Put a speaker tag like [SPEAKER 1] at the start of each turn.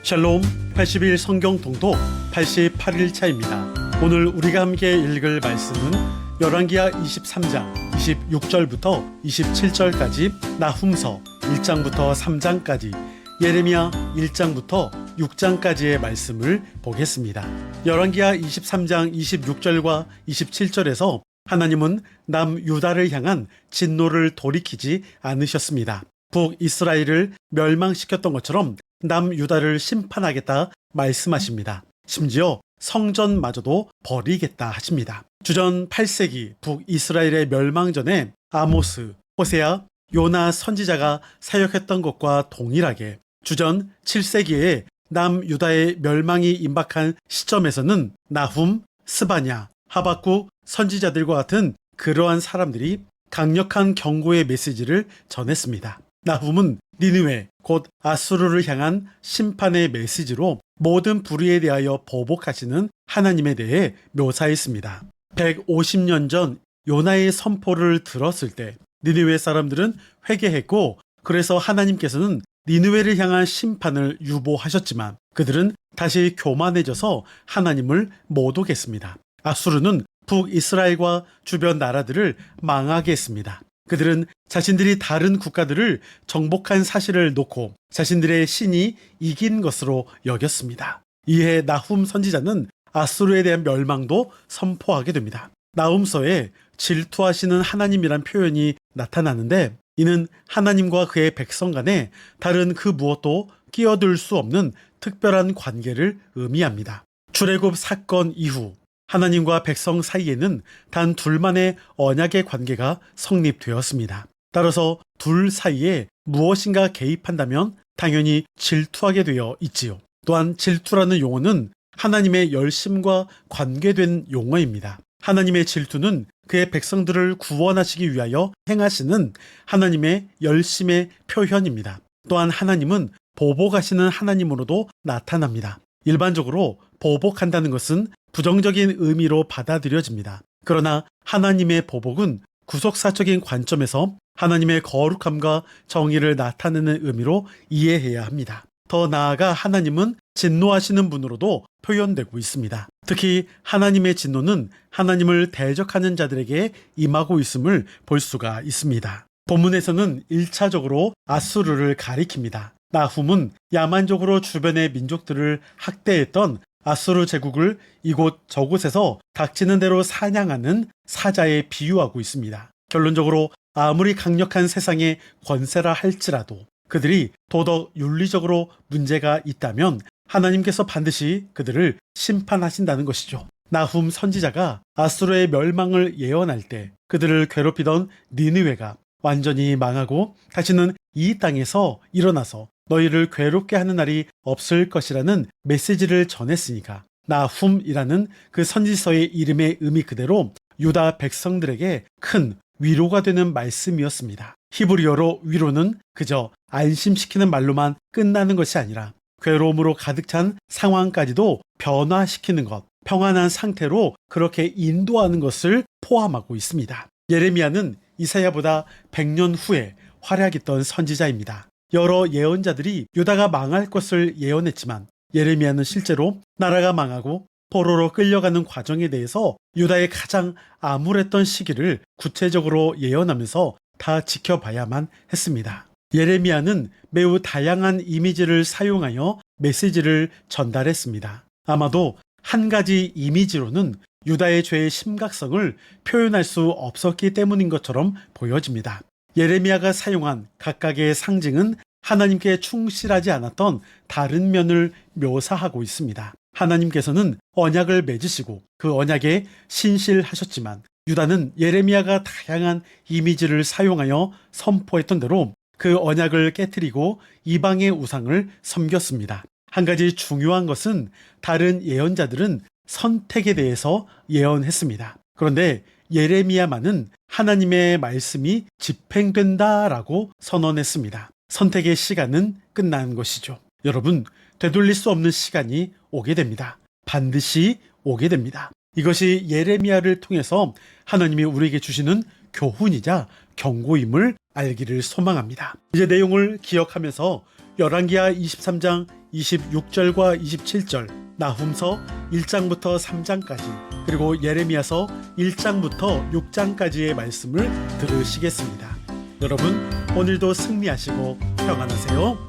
[SPEAKER 1] 샬롬 80일 성경 통독 88일 차입니다. 오늘 우리가 함께 읽을 말씀은 열왕기하 23장 26절부터 27절까지, 나훔서 1장부터 3장까지, 예레미야 1장부터 6장까지의 말씀을 보겠습니다. 열왕기하 23장 26절과 27절에서 하나님은 남유다를 향한 진노를 돌이키지 않으셨습니다. 북이스라엘을 멸망시켰던 것처럼 남유다를 심판하겠다 말씀하십니다. 심지어 성전마저도 버리겠다 하십니다. 주전 8세기 북이스라엘의 멸망 전에 아모스, 호세아, 요나 선지자가 사역했던 것과 동일하게 주전 7세기에 남유다의 멸망이 임박한 시점에서는 나훔, 스바냐, 하박국 선지자들과 같은 그러한 사람들이 강력한 경고의 메시지를 전했습니다. 나훔은 니느웨 곧 아수르를 향한 심판의 메시지로 모든 불의에 대하여 보복하시는 하나님에 대해 묘사했습니다. 150년 전 요나의 선포를 들었을 때 니느웨 사람들은 회개했고, 그래서 하나님께서는 니느웨를 향한 심판을 유보하셨지만 그들은 다시 교만해져서 하나님을 못 오겠습니다. 아수르는 북이스라엘과 주변 나라들을 망하게 했습니다. 그들은 자신들이 다른 국가들을 정복한 사실을 놓고 자신들의 신이 이긴 것으로 여겼습니다. 이에 나훔 선지자는 아수르에 대한 멸망도 선포하게 됩니다. 나훔서에 질투하시는 하나님이란 표현이 나타나는데, 이는 하나님과 그의 백성 간에 다른 그 무엇도 끼어들 수 없는 특별한 관계를 의미합니다. 출애굽 사건 이후 하나님과 백성 사이에는 단 둘만의 언약의 관계가 성립되었습니다. 따라서 둘 사이에 무엇인가 개입한다면 당연히 질투하게 되어 있지요. 또한 질투라는 용어는 하나님의 열심과 관계된 용어입니다. 하나님의 질투는 그의 백성들을 구원하시기 위하여 행하시는 하나님의 열심의 표현입니다. 또한 하나님은 보복하시는 하나님으로도 나타납니다. 일반적으로 보복한다는 것은 부정적인 의미로 받아들여집니다. 그러나 하나님의 보복은 구속사적인 관점에서 하나님의 거룩함과 정의를 나타내는 의미로 이해해야 합니다. 더 나아가 하나님은 진노하시는 분으로도 표현되고 있습니다. 특히 하나님의 진노는 하나님을 대적하는 자들에게 임하고 있음을 볼 수가 있습니다. 본문에서는 1차적으로 아수르를 가리킵니다. 나훔은 야만적으로 주변의 민족들을 학대했던 아수르 제국을 이곳 저곳에서 닥치는 대로 사냥하는 사자에 비유하고 있습니다. 결론적으로 아무리 강력한 세상의 권세라 할지라도 그들이 도덕 윤리적으로 문제가 있다면 하나님께서 반드시 그들을 심판하신다는 것이죠. 나훔 선지자가 아수르의 멸망을 예언할 때 그들을 괴롭히던 니느웨가 완전히 망하고 다시는 이 땅에서 일어나서 너희를 괴롭게 하는 날이 없을 것이라는 메시지를 전했으니까 나훔이라는 그 선지서의 이름의 의미 그대로 유다 백성들에게 큰 위로가 되는 말씀이었습니다. 히브리어로 위로는 그저 안심시키는 말로만 끝나는 것이 아니라 괴로움으로 가득 찬 상황까지도 변화시키는 것, 평안한 상태로 그렇게 인도하는 것을 포함하고 있습니다. 예레미야는 이사야보다 100년 후에 활약했던 선지자입니다. 여러 예언자들이 유다가 망할 것을 예언했지만 예레미야는 실제로 나라가 망하고 포로로 끌려가는 과정에 대해서 유다의 가장 암울했던 시기를 구체적으로 예언하면서 다 지켜봐야만 했습니다. 예레미야는 매우 다양한 이미지를 사용하여 메시지를 전달했습니다. 아마도 한 가지 이미지로는 유다의 죄의 심각성을 표현할 수 없었기 때문인 것처럼 보여집니다. 예레미야가 사용한 각각의 상징은 하나님께 충실하지 않았던 다른 면을 묘사하고 있습니다. 하나님께서는 언약을 맺으시고 그 언약에 신실하셨지만 유다는 예레미야가 다양한 이미지를 사용하여 선포했던 대로 그 언약을 깨트리고 이방의 우상을 섬겼습니다. 한 가지 중요한 것은 다른 예언자들은 선택에 대해서 예언했습니다. 그런데 예레미야만은 하나님의 말씀이 집행된다라고 선언했습니다. 선택의 시간은 끝난 것이죠. 여러분, 되돌릴 수 없는 시간이 오게 됩니다. 반드시 오게 됩니다. 이것이 예레미야를 통해서 하나님이 우리에게 주시는 교훈이자 경고임을 알기를 소망합니다. 이제 내용을 기억하면서 열왕기하 23장 26절과 27절, 나훔서 1장부터 3장까지, 그리고 예레미야서 1장부터 6장까지의 말씀을 들으시겠습니다. 여러분, 오늘도 승리하시고 평안하세요.